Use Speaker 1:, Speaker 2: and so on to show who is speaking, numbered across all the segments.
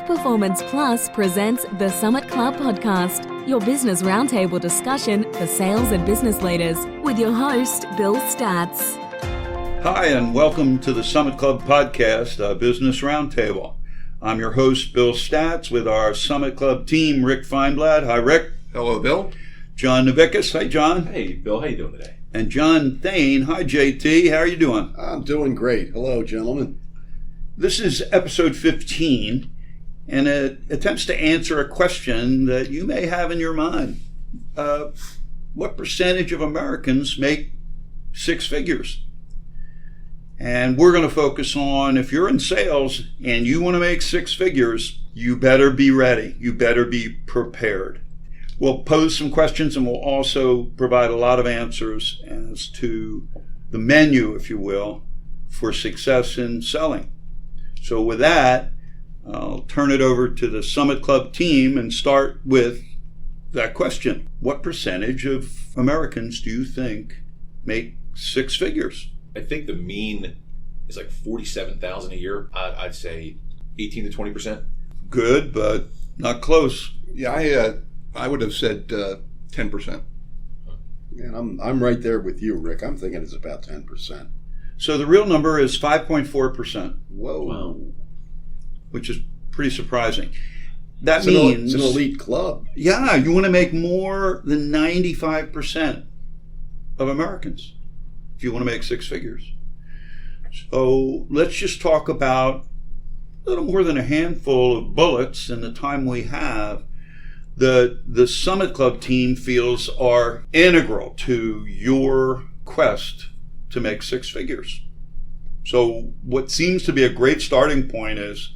Speaker 1: Performance Plus presents the Summit Club Podcast, your business roundtable discussion for sales and business leaders, with your host, Bill Statz.
Speaker 2: Hi, and welcome to the Summit Club Podcast, a business roundtable. I'm your host, Bill Statz, with our Summit Club team, Rick Feinblad. Hi, Rick.
Speaker 3: Hello, Bill.
Speaker 2: John Novickis. Hi, John.
Speaker 4: Hey, Bill. How you doing today?
Speaker 2: And John Thane. Hi, JT. How are you doing?
Speaker 5: I'm doing great. Hello, gentlemen.
Speaker 2: This is episode 15, and it attempts to answer a question that you may have in your mind. What percentage of Americans make six figures? And we're going to focus on, if you're in sales and you want to make six figures, you better be ready. You better be prepared. We'll pose some questions, and we'll also provide a lot of answers as to the menu, if you will, for success in selling. So with that, I'll turn it over to the Summit Club team and start with that question. What percentage of Americans do you think make six figures?
Speaker 4: I think the mean is like 47,000 a year. I'd say 18 to 20%.
Speaker 2: Good, but not close.
Speaker 3: Yeah, I would have said 10%.
Speaker 5: And I'm right there with you, Rick. I'm thinking it's about 10%.
Speaker 2: So the real number is 5.4%.
Speaker 5: Whoa.
Speaker 4: Wow.
Speaker 2: Which is pretty surprising. That means
Speaker 5: it's an elite club.
Speaker 2: Yeah, you want to make more than 95% of Americans if you want to make six figures. So let's just talk about a little more than a handful of bullets in the time we have that the Summit Club team feels are integral to your quest to make six figures. So what seems to be a great starting point is,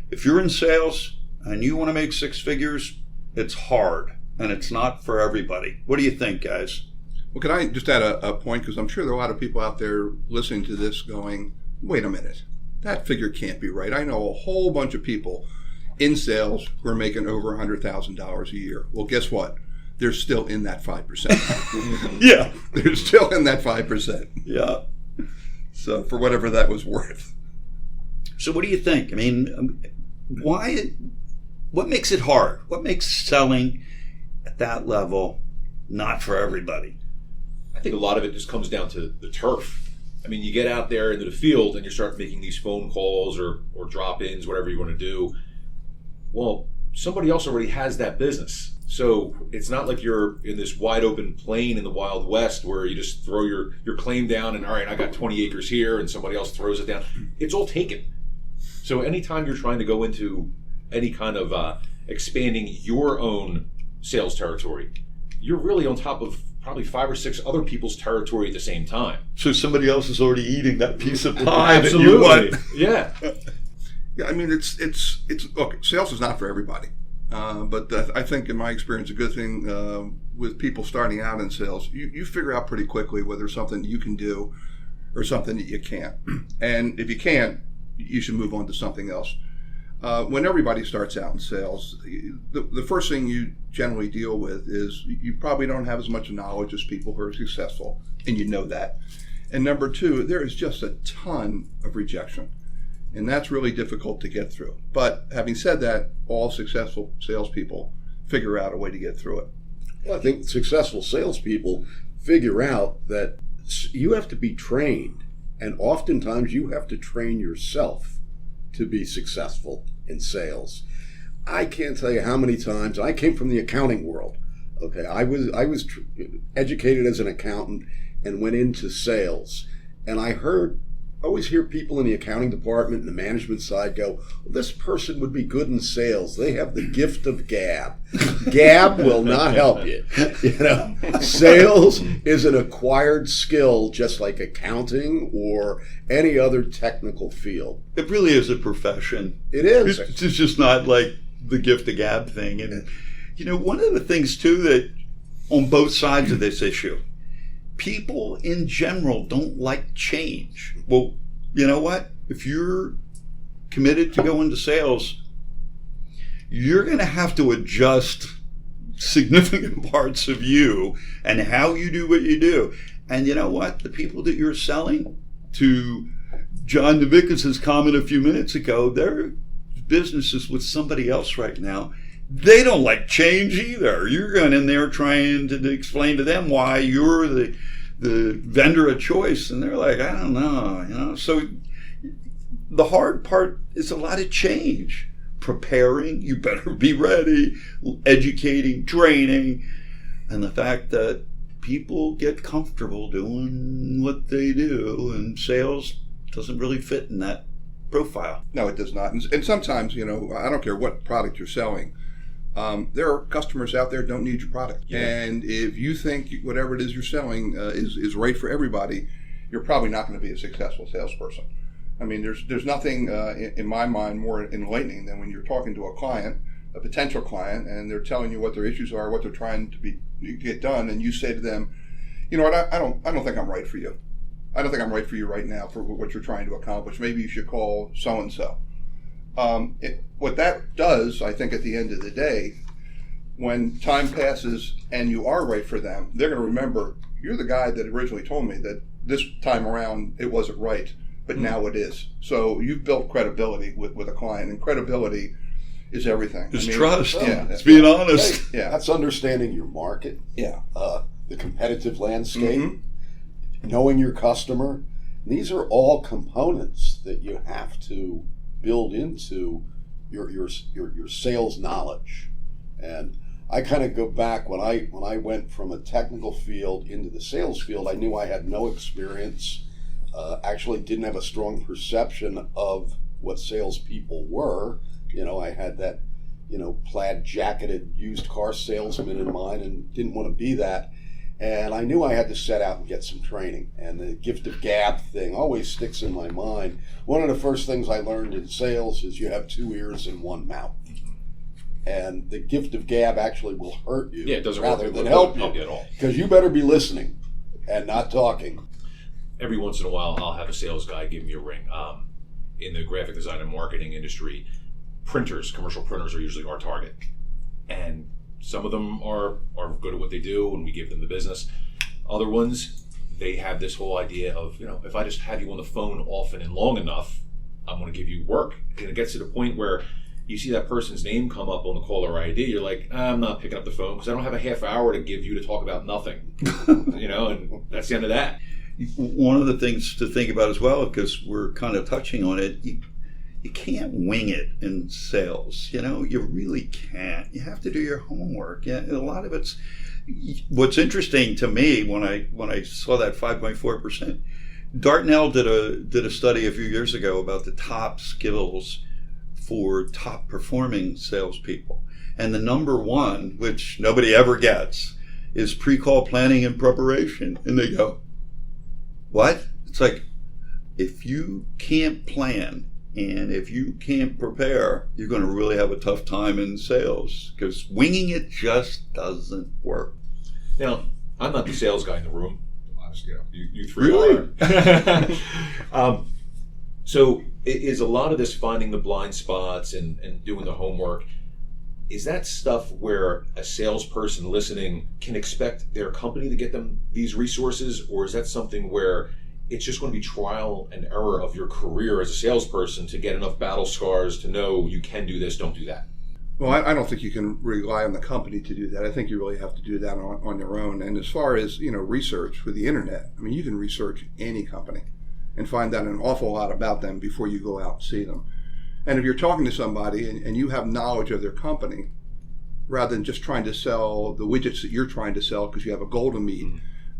Speaker 2: if you're in sales and you want to make six figures, it's hard and it's not for everybody. What do you think, guys?
Speaker 3: Well, can I just add a point? Because I'm sure there are a lot of people out there listening to this going, wait a minute, that figure can't be right. I know a whole bunch of people in sales who are making over $100,000 a year. Well, guess what? They're still in that 5%.
Speaker 2: Yeah.
Speaker 3: They're still in that 5%.
Speaker 2: Yeah.
Speaker 3: So for whatever that was worth.
Speaker 2: So what do you think? I mean, what makes it hard? What makes selling at that level not for everybody?
Speaker 4: I think a lot of it just comes down to the turf. I mean, you get out there into the field and you start making these phone calls or drop-ins, whatever you want to do. Well, somebody else already has that business. So it's not like you're in this wide open plain in the Wild West where you just throw your claim down and, all right, I got 20 acres here, and somebody else throws it down. It's all taken. So anytime you're trying to go into any kind of expanding your own sales territory, you're really on top of probably 5 or 6 other people's territory at the same time.
Speaker 2: So somebody else is already eating that piece of pie
Speaker 4: Absolutely.
Speaker 2: that you want.
Speaker 4: Yeah.
Speaker 3: Yeah, I mean, it's look, sales is not for everybody. But I think, in my experience, a good thing with people starting out in sales, you figure out pretty quickly whether it's something you can do or something that you can't. And if you can't, you should move on to something else. When everybody starts out in sales, the first thing you generally deal with is you probably don't have as much knowledge as people who are successful, and you know that. And number two, there is just a ton of rejection. And that's really difficult to get through. But having said that, all successful salespeople figure out a way to get through it.
Speaker 5: Well, I think successful salespeople figure out that you have to be trained, and oftentimes you have to train yourself to be successful in sales. I can't tell you how many times I came from the accounting world. Okay, I was educated as an accountant and went into sales, and I always hear people in the accounting department and the management side go, well, this person would be good in sales. They have the gift of gab. Gab will not help you. You know, sales is an acquired skill, just like accounting or any other technical field.
Speaker 2: It really is a profession.
Speaker 5: It is.
Speaker 2: It's just not like the gift of gab thing. And, you know, one of the things, too, that on both sides of this issue, people in general don't like change. Well, you know what? If you're committed to go into sales, you're going to have to adjust significant parts of you and how you do what you do. And you know what? The people that you're selling to, John Novickis' comment a few minutes ago, they're businesses with somebody else right now, they don't like change either. You're going in there trying to explain to them why you're the vendor of choice, and they're like, I don't know. So the hard part is a lot of change. Preparing, you better be ready, educating, training, and the fact that people get comfortable doing what they do, and sales doesn't really fit in that profile.
Speaker 3: No, it does not. And sometimes, I don't care what product you're selling. There are customers out there who don't need your product. Yeah. And if you think whatever it is you're selling is right for everybody, you're probably not going to be a successful salesperson. I mean, there's nothing in my mind more enlightening than when you're talking to a client, a potential client, and they're telling you what their issues are, what they're trying to get done, and you say to them, you know what, I don't think I'm right for you. I don't think I'm right for you right now for what you're trying to accomplish. Maybe you should call so-and-so. What that does, I think, at the end of the day, when time passes and you are right for them, they're going to remember, you're the guy that originally told me that this time around it wasn't right, but now it is. So you've built credibility with a client, and credibility is everything.
Speaker 2: It's trust.
Speaker 3: Yeah,
Speaker 2: it's being honest.
Speaker 5: Hey, yeah, that's understanding your market.
Speaker 3: Yeah,
Speaker 5: the competitive landscape, knowing your customer. These are all components that you have to build into your sales knowledge. And I kind of go back when I went from a technical field into the sales field. I knew I had no experience. Actually, didn't have a strong perception of what salespeople were. I had that, plaid jacketed used car salesman in mind, and didn't want to be that. And I knew I had to set out and get some training. And the gift of gab thing always sticks in my mind. One of the first things I learned in sales is you have 2 ears and 1 mouth. And the gift of gab actually will hurt you
Speaker 4: it doesn't
Speaker 5: rather
Speaker 4: work.
Speaker 5: than help you
Speaker 4: at all.
Speaker 5: Because you better be listening and not talking.
Speaker 4: Every once in a while, I'll have a sales guy give me a ring. In the graphic design and marketing industry, commercial printers are usually our target. And some of them are good at what they do, and we give them the business. Other ones, they have this whole idea of, if I just have you on the phone often and long enough, I'm going to give you work. And it gets to the point where you see that person's name come up on the caller ID, you're like, I'm not picking up the phone because I don't have a half hour to give you to talk about nothing. And that's the end of that.
Speaker 2: One of the things to think about as well, because we're kind of touching on it, you can't wing it in sales. You really can't. You have to do your homework. Yeah, a lot of it's. What's interesting to me when I saw that 5.4%, Dartnell did a study a few years ago about the top skills for top performing salespeople, and the number one, which nobody ever gets, is pre-call planning and preparation. And they go, what? It's like, if you can't plan and if you can't prepare, you're going to really have a tough time in sales, because winging it just doesn't work.
Speaker 4: Now, I'm not the sales guy in the room. You three
Speaker 2: really
Speaker 4: are. So is a lot of this finding the blind spots and doing the homework, is that stuff where a salesperson listening can expect their company to get them these resources, or is that something where it's just going to be trial and error of your career as a salesperson to get enough battle scars to know you can do this, don't do that?
Speaker 3: Well, I don't think you can rely on the company to do that. I think you really have to do that on your own. And as far as, research with the internet, I mean, you can research any company and find out an awful lot about them before you go out and see them. And if you're talking to somebody and you have knowledge of their company, rather than just trying to sell the widgets that you're trying to sell because you have a goal to meet,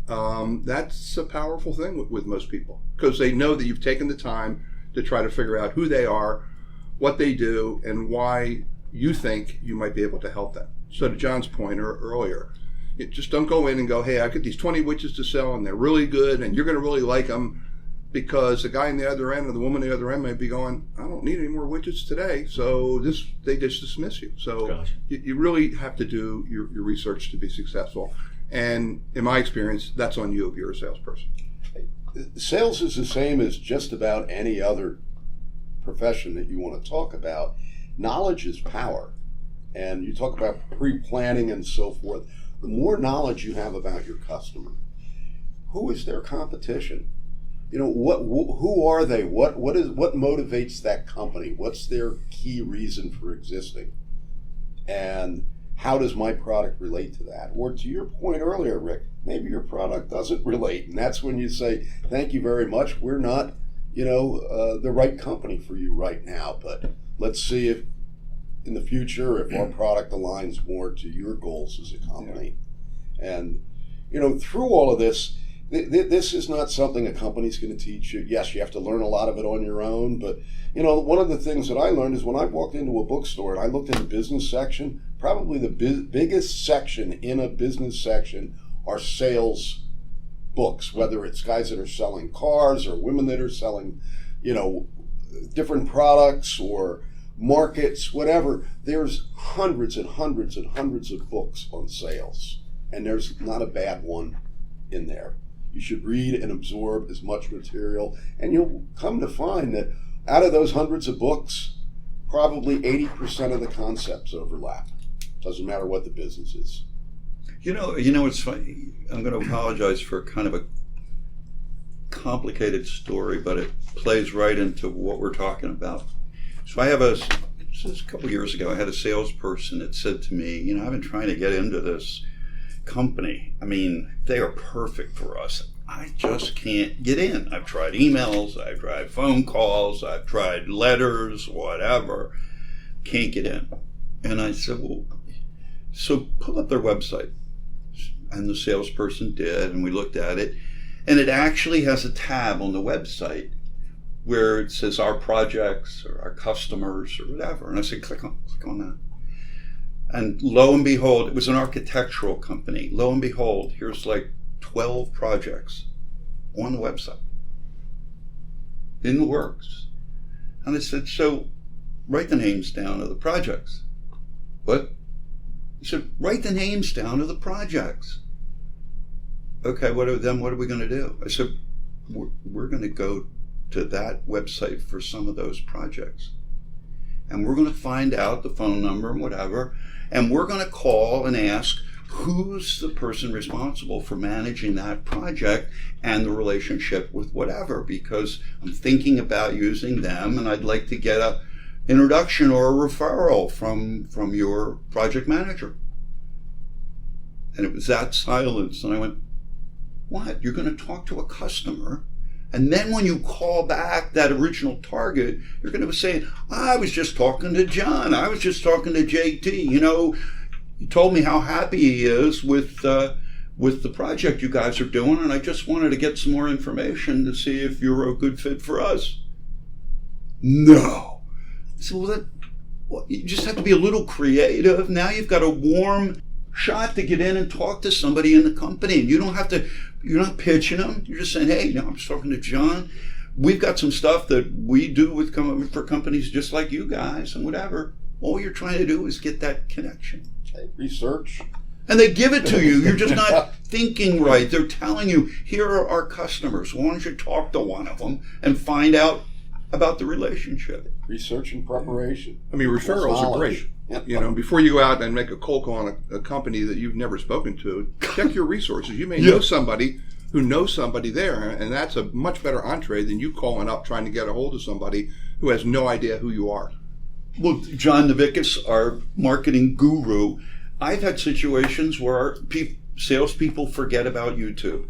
Speaker 3: that's a powerful thing with most people, because they know that you've taken the time to try to figure out who they are, what they do, and why you think you might be able to help them. So to John's point earlier, just don't go in and go, hey, I've got these 20 widgets to sell and they're really good and you're going to really like them, because the guy on the other end or the woman on the other end might be going, I don't need any more widgets today, so they just dismiss you. So
Speaker 4: Gotcha.
Speaker 3: You really have to do your research to be successful. And in my experience, that's on you if you're a salesperson.
Speaker 5: Sales is the same as just about any other profession that you want to talk about. Knowledge is power. And you talk about pre-planning and so forth. The more knowledge you have about your customer, who is their competition? who are they? What motivates that company? What's their key reason for existing? And how does my product relate to that? Or to your point earlier, Rick, maybe your product doesn't relate, and that's when you say, thank you very much, we're not, the right company for you right now, but let's see if in the future, if our product aligns more to your goals as a company. And, through all of this, this is not something a company's going to teach you. Yes, you have to learn a lot of it on your own, but one of the things that I learned is when I walked into a bookstore and I looked in the business section, probably the biggest section in a business section are sales books, whether it's guys that are selling cars or women that are selling, different products or markets, whatever. There's hundreds and hundreds and hundreds of books on sales, and there's not a bad one in there. You should read and absorb as much material, and you'll come to find that out of those hundreds of books, probably 80% of the concepts overlap. Doesn't matter what the business is.
Speaker 2: It's funny. I'm going to apologize for kind of a complicated story, but it plays right into what we're talking about. So this is a couple years ago, I had a salesperson that said to me, I've been trying to get into this company. I mean, they are perfect for us. I just can't get in. I've tried emails, I've tried phone calls, I've tried letters, whatever. Can't get in. And I said, well, so pull up their website. And the salesperson did, and we looked at it. And it actually has a tab on the website where it says our projects or our customers or whatever. And I said, click on that. And lo and behold, it was an architectural company. Lo and behold, here's like 12 projects on the website in the works. And I said, so write the names down of the projects. What? He said, write the names down of the projects. Okay, what are we going to do? I said, we're going to go to that website for some of those projects. And we're going to find out the phone number and whatever. And we're going to call and ask who's the person responsible for managing that project and the relationship with whatever, because I'm thinking about using them and I'd like to get a introduction or a referral from your project manager. And it was that silence. And I went, what? You're going to talk to a customer, and then when you call back that original target, you're going to be saying, I was just talking to John. I was just talking to JT. He told me how happy he is with the project you guys are doing, and I just wanted to get some more information to see if you're a good fit for us. No. So you just have to be a little creative. Now you've got a warm shot to get in and talk to somebody in the company, and you're not pitching them. You're just saying, hey, I'm just talking to John. We've got some stuff that we do for companies just like you guys and whatever. All you're trying to do is get that connection.
Speaker 5: Research.
Speaker 2: And they give it to you. You're just not thinking right. They're telling you, here are our customers. Why don't you talk to one of them and find out about the relationship?
Speaker 5: Research and preparation.
Speaker 3: I mean, referrals are great. Before you go out and make a cold call on a company that you've never spoken to, check your resources. You may know somebody who knows somebody there, and that's a much better entree than you calling up trying to get a hold of somebody who has no idea who you are.
Speaker 2: Well, John Novickis, our marketing guru, I've had situations where salespeople forget about YouTube.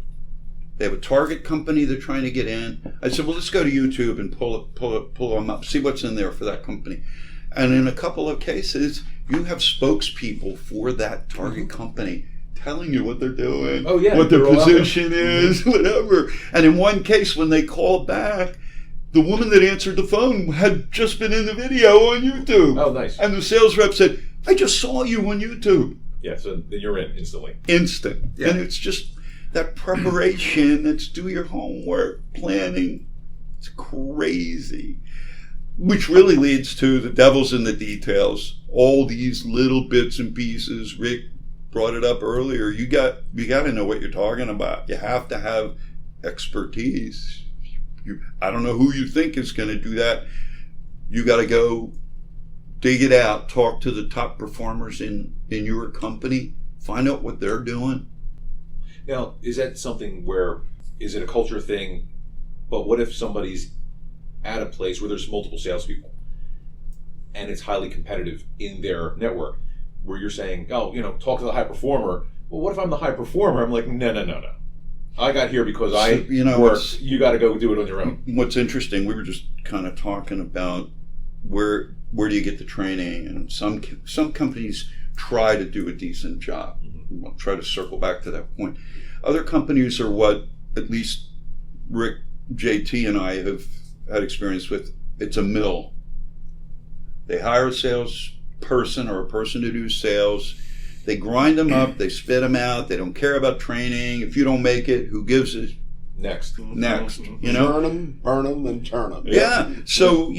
Speaker 2: They have a target company they're trying to get in. I said, well, let's go to YouTube and pull them up, see what's in there for that company. And in a couple of cases, you have spokespeople for that target company telling you what they're doing, what their position is, whatever. And in one case, when they called back, the woman that answered the phone had just been in the video on YouTube.
Speaker 4: Oh, nice.
Speaker 2: And the sales rep said, I just saw you on YouTube.
Speaker 4: Yeah, so then you're in instantly.
Speaker 2: Instant. Yeah. And it's just that preparation, that's do your homework, planning. It's crazy. Which really leads to the devil's in the details. All these little bits and pieces. Rick brought it up earlier. You got to know what you're talking about. You have to have expertise. I don't know who you think is going to do that. You got to go dig it out, talk to the top performers in your company, find out what they're doing.
Speaker 4: Now, is that something where, is it a culture thing But what if somebody's at a place where there's multiple salespeople and it's highly competitive in their network, where you're saying, oh, talk to the high performer. Well, what if I'm the high performer? I'm like, no. I got here because I worked. You got to go do it on your own.
Speaker 2: What's interesting, we were just kind of talking about where do you get the training, and some companies try to do a decent job. We'll try to circle back to that point. Other companies are what at least Rick, JT, and I have had experience with. It's a mill. They hire a salesperson or a person to do sales. They grind them up. They spit them out. They don't care about training. If you don't make it, who gives it?
Speaker 4: Next.
Speaker 5: Turn them, burn them, and turn them.
Speaker 2: Yeah. So,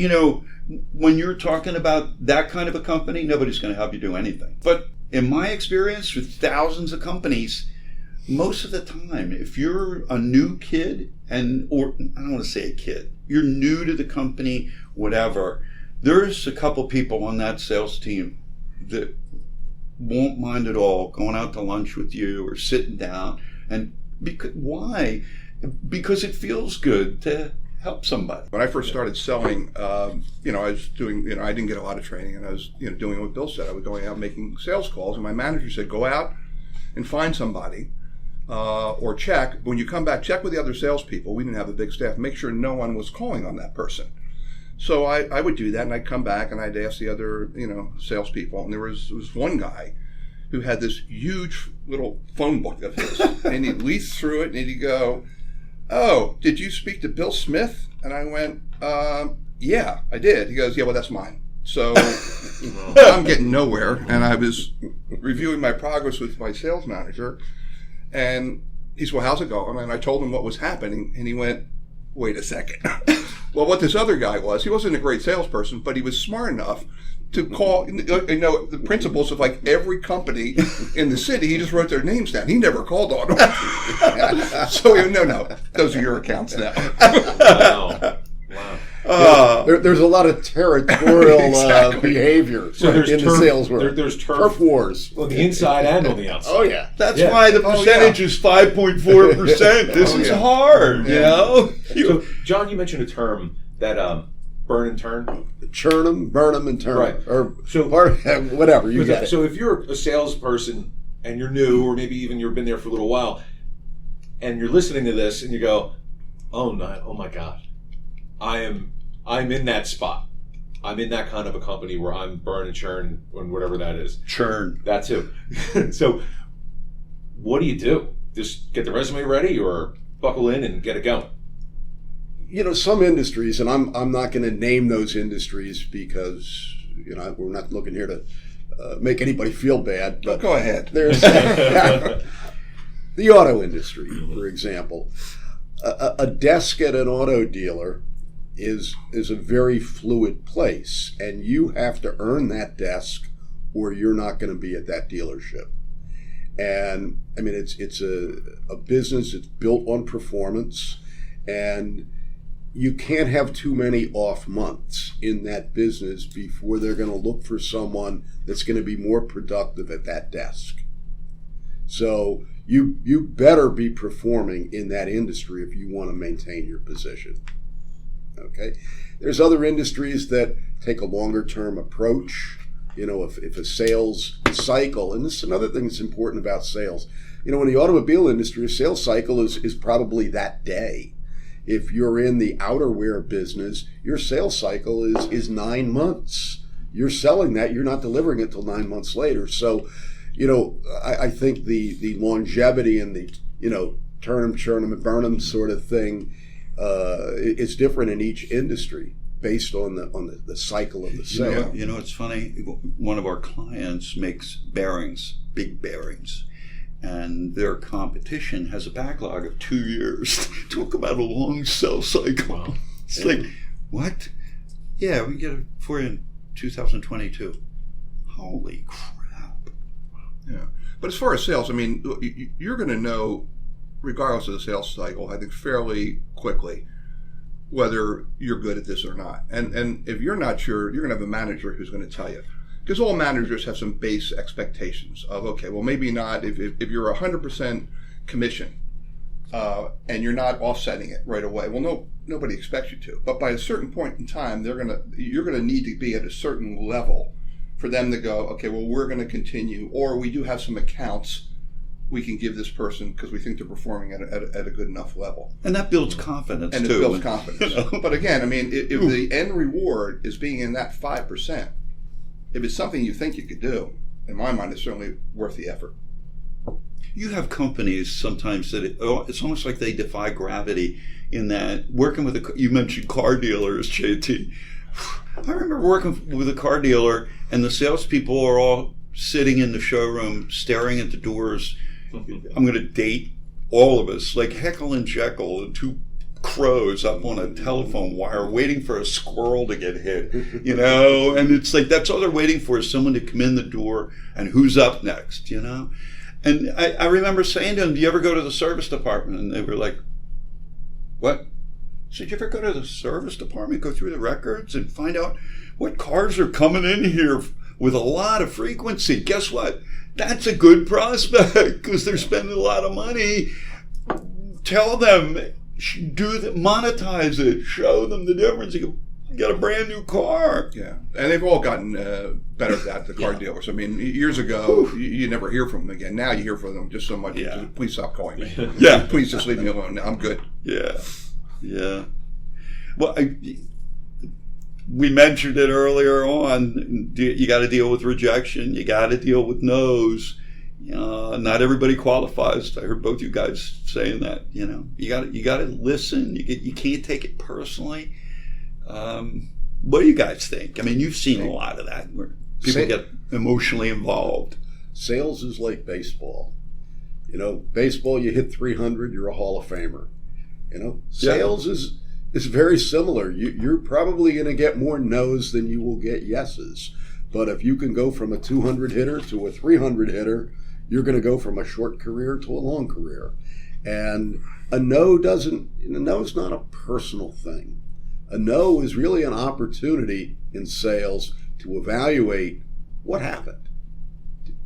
Speaker 2: when you're talking about that kind of a company, nobody's going to help you do anything. But in my experience with thousands of companies, most of the time, if you're a new kid, or I don't want to say a kid, you're new to the company, whatever, there's a couple people on that sales team that won't mind at all going out to lunch with you or sitting down. And why? Because it feels good to help somebody.
Speaker 3: When I first started selling, I was doing, I didn't get a lot of training, and I was, doing what Bill said. I was going out making sales calls, and my manager said, go out and find somebody, or check. When you come back, check with the other salespeople. We didn't have a big staff. Make sure no one was calling on that person. So I would do that, and I'd come back and I'd ask the other, salespeople. And there was one guy who had this huge little phone book of his, and he'd leaf through it, and he'd go, "Oh, did you speak to Bill Smith?" And I went, "Yeah, I did." He goes, "Yeah, well, that's mine." So I'm getting nowhere, and I was reviewing my progress with my sales manager, and he said, "Well, how's it going?" And I told him what was happening, and he went, "Wait a second." Well, what this other guy was, he wasn't a great salesperson, but he was smart enough to call, the principals of like every company in the city. He just wrote their names down. He never called on them. So no, those are your accounts now.
Speaker 4: Wow.
Speaker 5: There's a lot of territorial
Speaker 3: Exactly.
Speaker 5: behavior in the sales world.
Speaker 4: There's
Speaker 5: turf wars.
Speaker 4: on the inside and on the outside.
Speaker 5: Oh yeah,
Speaker 2: That's why the percentage is 5.4%. This is hard,
Speaker 4: So, John, you mentioned a term that burn and turn.
Speaker 5: Churn them, burn them, and turn.
Speaker 4: Right.
Speaker 5: Or
Speaker 4: So
Speaker 5: whatever you get.
Speaker 4: So if you're a salesperson and you're new, or maybe even you've been there for a little while, and you're listening to this and you go, "Oh no! Oh my God, I'm in that spot. I'm in that kind of a company where I'm burn and churn and whatever that is."
Speaker 2: Churn.
Speaker 4: That too. So what do you do? Just get the resume ready, or buckle in and get it going?
Speaker 5: Some industries, and I'm not going to name those industries because we're not looking here to make anybody feel bad. But
Speaker 3: Go ahead.
Speaker 5: There's the auto industry, for example. A desk at an auto dealer is a very fluid place, and you have to earn that desk, or you're not going to be at that dealership. And I mean, it's a business. It's built on performance, and you can't have too many off months in that business before they're going to look for someone that's going to be more productive at that desk. So you better be performing in that industry if you want to maintain your position. Okay, there's other industries that take a longer term approach. If a sales cycle, and this is another thing that's important about sales. In the automobile industry, a sales cycle is probably that day. If you're in the outerwear business, your sales cycle is 9 months. You're selling that, you're not delivering it till 9 months later. So, I think the longevity and the, turn them, churn them, and burn them sort of thing, it's different in each industry based on the cycle of the sale.
Speaker 2: It's funny. One of our clients makes bearings, big bearings, and their competition has a backlog of 2 years. Talk about a long sales cycle.
Speaker 4: Wow.
Speaker 2: It's like, what? Yeah, we get it for you in 2022. Holy crap.
Speaker 3: Yeah. But as far as sales, I mean, you're going to know, regardless of the sales cycle, I think fairly quickly whether you're good at this or not. And if you're not sure, you're going to have a manager who's going to tell you. Because all managers have some base expectations of, okay, well, maybe not. If you're 100% commission, and you're not offsetting it right away. Well, nobody expects you to. But by a certain point in time, you're gonna need to be at a certain level for them to go, okay, well, we're going to continue, or we do have some accounts we can give this person because we think they're performing at a good enough level.
Speaker 2: And that builds confidence,
Speaker 3: and
Speaker 2: too.
Speaker 3: It builds confidence. But again, I mean, if the end reward is being in that 5%, if it's something you think you could do, in my mind, it's certainly worth the effort.
Speaker 2: You have companies sometimes that it's almost like they defy gravity in that working with you mentioned car dealers, JT. I remember working with a car dealer, and the salespeople are all sitting in the showroom staring at the doors. I'm going to date all of us, like Heckle and Jekyll, and two crows up on a telephone wire waiting for a squirrel to get hit, and it's like that's all they're waiting for is someone to come in the door and who's up next, And I remember saying to them, do you ever go to the service department? And they were like, what? So did you ever go to the service department, go through the records and find out what cars are coming in here with a lot of frequency? Guess what? That's a good prospect because they're spending a lot of money. Tell them, monetize it, show them the difference. You get a brand new car.
Speaker 3: Yeah, and they've all gotten better at that, the car dealers. I mean, years ago, you never hear from them again. Now you hear from them just so much.
Speaker 2: Yeah.
Speaker 3: Please stop calling me.
Speaker 2: Yeah.
Speaker 3: Please just leave me alone. I'm good.
Speaker 2: Yeah. Yeah. Well, we mentioned it earlier on. You got to deal with rejection. You got to deal with no's. Not everybody qualifies. I heard both you guys saying that. You got to listen. You can't take it personally. What do you guys think? I mean, you've seen a lot of that where people get emotionally involved.
Speaker 5: Sales is like baseball. Baseball, you hit 300, you're a Hall of Famer. Sales is very similar. You're probably going to get more no's than you will get yeses. But if you can go from a 200 hitter to a 300 hitter, you're going to go from a short career to a long career. And a no is not a personal thing. A no is really an opportunity in sales to evaluate what happened.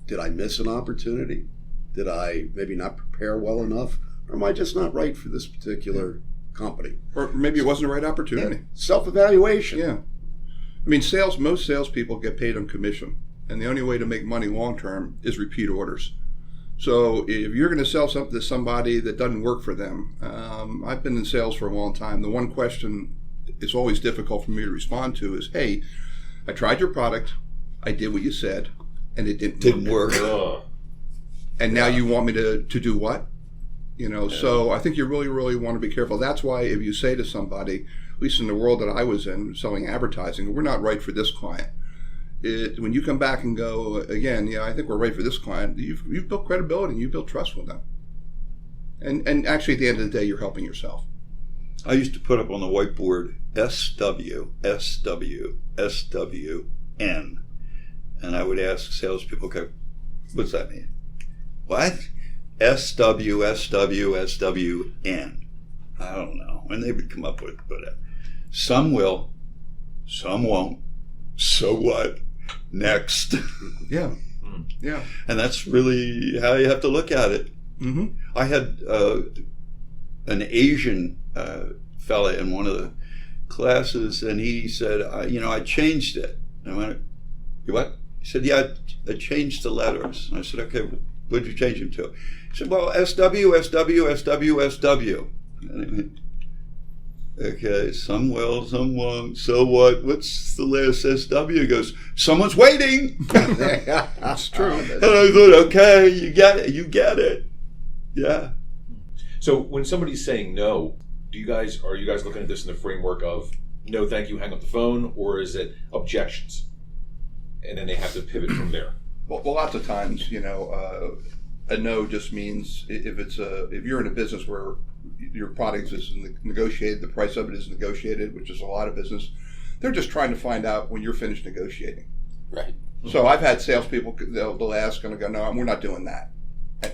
Speaker 5: Did I miss an opportunity? Did I maybe not prepare well enough? Or am I just not right for this particular company?
Speaker 3: Or maybe it wasn't the right opportunity.
Speaker 5: Yeah. Self-evaluation.
Speaker 3: Yeah. I mean, most salespeople get paid on commission, and the only way to make money long-term is repeat orders. So if you're going to sell something to somebody that doesn't work for them, I've been in sales for a long time. The one question it's always difficult for me to respond to is, hey, I tried your product, I did what you said, and it didn't work. And now you want me to do what? So I think you really, really want to be careful. That's why if you say to somebody, at least in the world that I was in, selling advertising, we're not right for this client. When you come back and go, again, I think we're right for this client, you've built credibility and you've built trust with them. And actually, at the end of the day, you're helping yourself.
Speaker 2: I used to put up on the whiteboard SW, SW, SWN. And I would ask salespeople, okay, what's that mean? What? SW, SW, SWN. I don't know. And they would come up with, but some will, some won't. So what? Next.
Speaker 3: Yeah. Yeah.
Speaker 2: And that's really how you have to look at it.
Speaker 3: Mm-hmm.
Speaker 2: I had an Asian fella in one of the classes, and he said, I changed it. And I went, you what? He said, yeah, I changed the letters. And I said, okay, what did you change them to? He said, well, SW, SW, SW, SW. And I went, okay, some will, some won't. So what? What's the last SW? He goes, someone's waiting.
Speaker 3: That's true.
Speaker 2: And I thought, okay, you get it. Yeah.
Speaker 4: So when somebody's saying no, are you guys looking at this in the framework of no, thank you, hang up the phone, or is it objections, and then they have to pivot from there?
Speaker 3: Well, lots of times, a no just means if you're in a business where your product is negotiated, the price of it is negotiated, which is a lot of business. They're just trying to find out when you're finished negotiating.
Speaker 4: Right.
Speaker 3: So I've had salespeople, they'll ask and go, no, we're not doing that.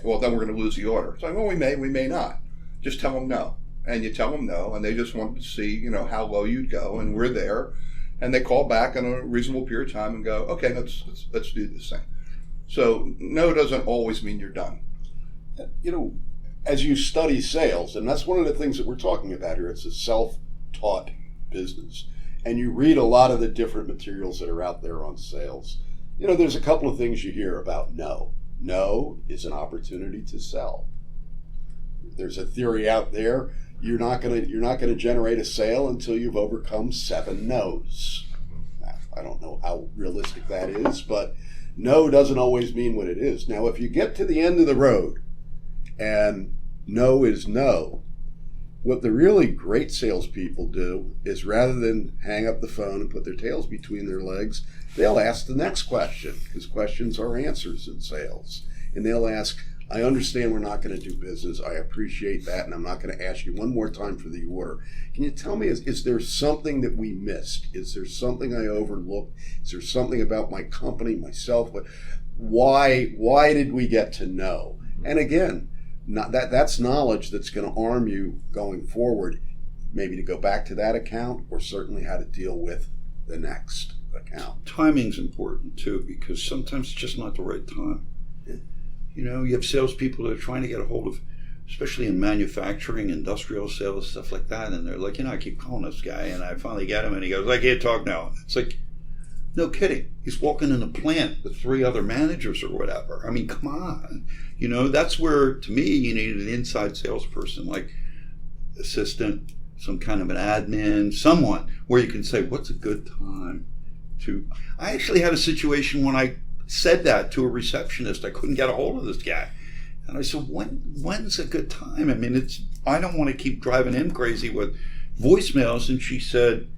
Speaker 3: Well, then we're going to lose the order. So well, we may not. Just tell them no. And you tell them no, and they just want to see, how low you'd go, and we're there. And they call back in a reasonable period of time and go, okay, let's do this thing. So no doesn't always mean you're done.
Speaker 5: as you study sales, and that's one of the things that we're talking about here, it's a self-taught business, and you read a lot of the different materials that are out there on sales, there's a couple of things you hear about no. No is an opportunity to sell. There's a theory out there, you're not gonna generate a sale until you've overcome 7 no's. Now, I don't know how realistic that is, but no doesn't always mean what it is. Now, if you get to the end of the road and no is no, what the really great salespeople do is, rather than hang up the phone and put their tails between their legs, they'll ask the next question, because questions are answers in sales. And they'll ask, I understand we're not going to do business. I appreciate that, and I'm not going to ask you one more time for the order. Can you tell me, is there something that we missed? Is there something I overlooked? Is there something about my company, myself? Why did we get to know? And again, that's knowledge that's going to arm you going forward, maybe to go back to that account, or certainly how to deal with the next account.
Speaker 2: Timing's important too, because sometimes it's just not the right time. You have salespeople that are trying to get a hold of, especially in manufacturing, industrial sales, stuff like that, and they're like, I keep calling this guy, and I finally get him, and he goes, I can't talk now. It's like, no kidding. He's walking in a plant with 3 other managers or whatever. I mean, come on. That's where, to me, you need an inside salesperson, like assistant, some kind of an admin, someone where you can say, what's a good time to... I actually had a situation when I said that to a receptionist. I couldn't get a hold of this guy. And I said, when's a good time? I mean, I don't want to keep driving him crazy with voicemails. And she said,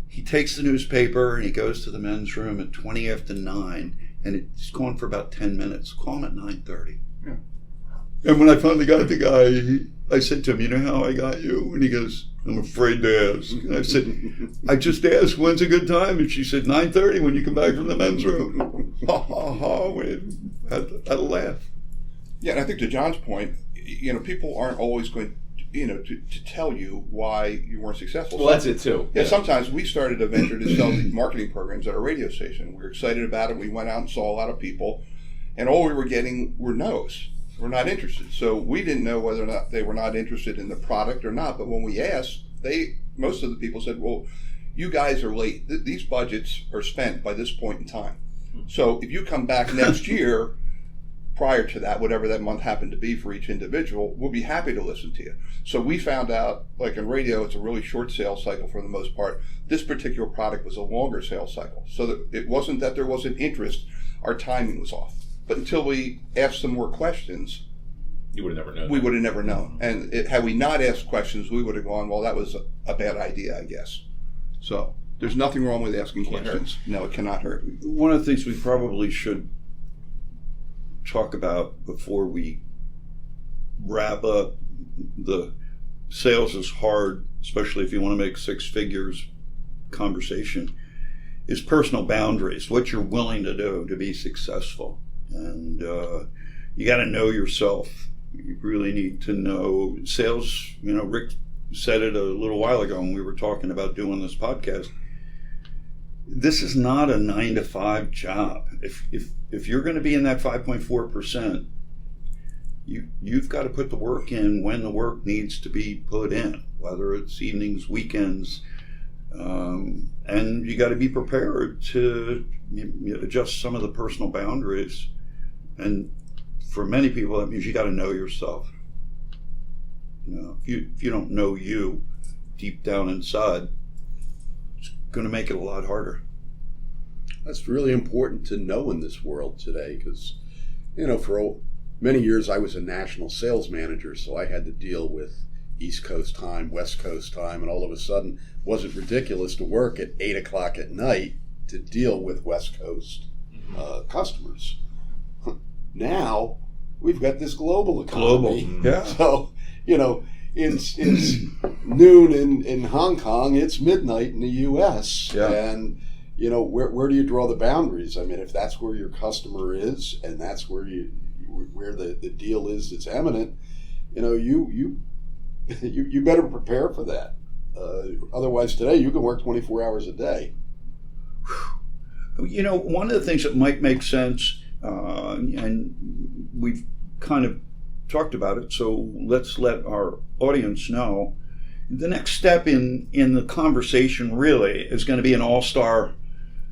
Speaker 2: he takes the newspaper and he goes to the men's room at 20 after 9, and it's gone for about 10 minutes. Call him at 9:30.
Speaker 3: Yeah.
Speaker 2: And when I finally got the guy, I said to him, you know how I got you? And he goes, I'm afraid to ask. And I said, I just asked, when's a good time? And she said, 9:30 when you come back from the men's room. Ha, ha, ha. We had a laugh.
Speaker 3: Yeah, and I think to John's point, people aren't always going to tell you why you weren't successful.
Speaker 4: Well, that's it too.
Speaker 3: Yeah, sometimes we started a venture to sell these marketing programs at a radio station. We were excited about it. We went out and saw a lot of people, and all we were getting were no's. We're not interested. So we didn't know whether or not they were not interested in the product or not. But when we asked, most of the people said, well, you guys are late. These budgets are spent by this point in time. So if you come back next year, prior to that, whatever that month happened to be for each individual, we'll be happy to listen to you. So we found out, like in radio, it's a really short sales cycle for the most part. This particular product was a longer sales cycle. So that it wasn't that there wasn't interest, our timing was off. But until we asked some more questions,
Speaker 4: you would have never known.
Speaker 3: We would have never known. And had we not asked questions, we would have gone, well, that was a bad idea, I guess. So there's nothing wrong with asking questions. No, it cannot hurt.
Speaker 2: One of the things we probably should talk about before we wrap up, the sales is hard, especially if you want to make 6 figures conversation, is personal boundaries, what you're willing to do to be successful. And you got to know yourself. You really need to know sales. Rick said it a little while ago when we were talking about doing this podcast. This is not a 9-to-5 job. If you're going to be in that 5.4%, you've got to put the work in when the work needs to be put in, whether it's evenings, weekends, and you got to be prepared to adjust some of the personal boundaries. And for many people, that means you got to know yourself. If you don't know you deep down inside, it's going to make it a lot harder.
Speaker 5: That's really important to know in this world today, because for many years I was a national sales manager, so I had to deal with East Coast time, West Coast time, and all of a sudden it wasn't ridiculous to work at 8 o'clock at night to deal with West Coast customers. Now we've got this global economy.
Speaker 2: Yeah.
Speaker 5: So it's noon in Hong Kong, it's midnight in the U.S.
Speaker 2: Yeah.
Speaker 5: And where do you draw the boundaries? I mean, if that's where your customer is and that's where the deal is that's imminent, you better prepare for that. Otherwise, today you can work 24 hours a day.
Speaker 2: One of the things that might make sense, and we've kind of talked about it, so let's let our audience know. The next step in the conversation really is going to be an all-star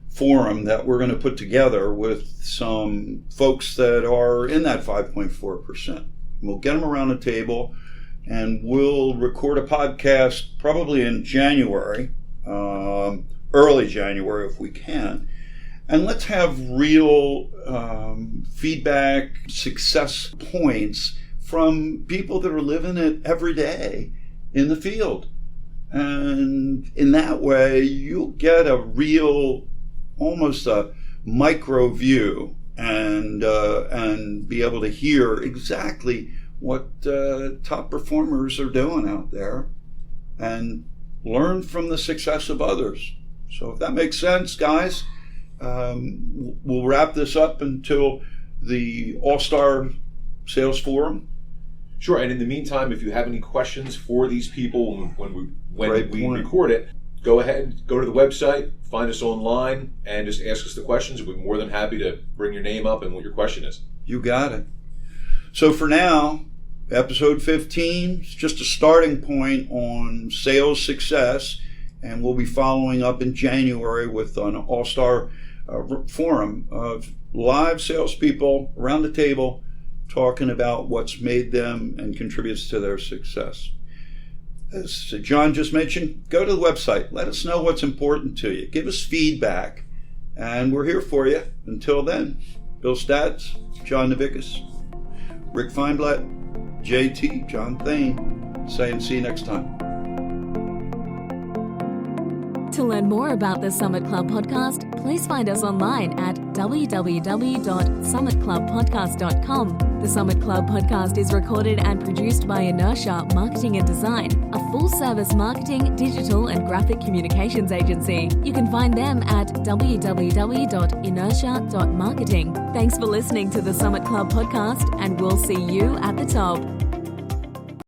Speaker 2: forum that we're going to put together with some folks that are in that 5.4%. We'll get them around the table and we'll record a podcast probably in January, early January if we can. And let's have real feedback, success points from people that are living it every day in the field. And in that way, you'll get a real, almost a micro view and be able to hear exactly what top performers are doing out there and learn from the success of others. So if that makes sense, guys, we'll wrap this up until the All-Star Sales Forum.
Speaker 4: Sure, and in the meantime, if you have any questions for these people when we record it, go ahead, go to the website, find us online, and just ask us the questions. We'll be more than happy to bring your name up and what your question is.
Speaker 2: You got it. So for now, episode 15 is just a starting point on sales success, and we'll be following up in January with an all-star forum of live salespeople around the table talking about what's made them and contributes to their success. As John just mentioned, go to the website. Let us know what's important to you. Give us feedback, and we're here for you. Until then, Bill Stats, John Navickas, Rick Feinblatt, JT, John Thane, saying see you next time.
Speaker 1: To learn more about the Summit Club podcast, please find us online at www.summitclubpodcast.com. The Summit Club podcast is recorded and produced by Inertia Marketing and Design, a full-service marketing, digital, and graphic communications agency. You can find them at www.inertia.marketing. Thanks for listening to the Summit Club podcast, and we'll see you at the top.